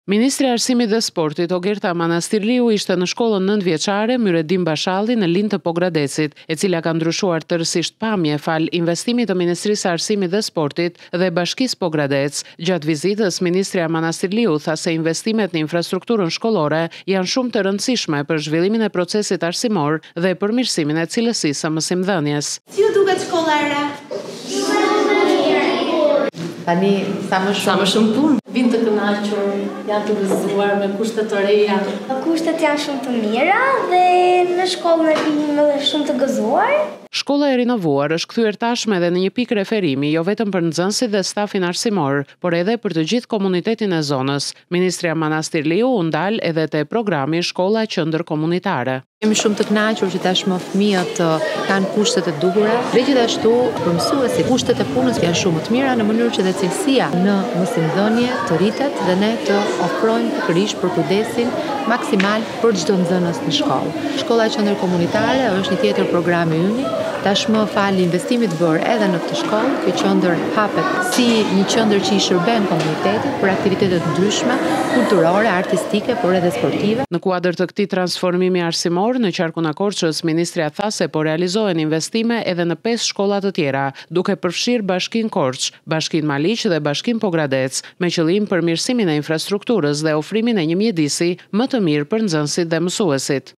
Ministri i Arsimit dhe Sportit Ogerta Manastirliu ishte në shkollën nëntëvjeçare Myredim Bashalli në Lind të Pogradecit, e cila ka ndryshuar tërësisht pamje fal investimit të Ministrisë së Arsimit dhe Sportit dhe Bashkisë Pogradec. Gjatë vizitës, Ministrja Manastirliu tha se investimet në infrastrukturën shkollore janë shumë të rëndësishme për zhvillimin e procesit arsimor dhe përmirësimin e cilësisë së mësimdhënies. Si ju duket shkolla e re? Tani sa më shumë punë. Vinë të kënaqur, janë të gëzuar me kushte të reja. Kushtet janë shumë të mira dhe në shkollën e vijmë edhe shumë të gëzuar. Shkolla e rinovuar është kthyer tashmë edhe në një pikë referimi jo vetëm për nxënësit dhe stafin arsimor, por edhe për të gjithë komunitetin e zonës. Ministrja Manastirliu u ndal edhe te programi Shkolla Qendër Komunitare. Jemi shumë të kënaqur që tashmë fëmijët kanë kushtet e duhura dhe gjithashtu për mësuesit kushtet e punës janë shumë të mira në mënyrë që dhe cilësia në mësimdhënie të rritet dhe ne të ofrojmë pikërisht për kujdesin maksimal për çdo nxënës në shkollë. Shkolla Qendër Komunitare është një tjetër program i yni. Tashmë fal investimit bërë edhe në këtë shkollë, kjo qendër hapet si një qendër që i shërben komunitetit për aktivitete të ndryshme, kulturore, artistike, por edhe sportive. Në kuadër të këtij transformimi arsimor në qarkun e Korçës, ministrja tha se po realizohen investime edhe në 5 shkolla të tjera, duke përfshirë Bashkinë Korçë, Bashkinë Maliq dhe Bashkinë Pogradec, me qëllim përmirësimin e infrastrukturës dhe ofrimin e një mjedisi më të mirë për nxënësit dhe mësuesit.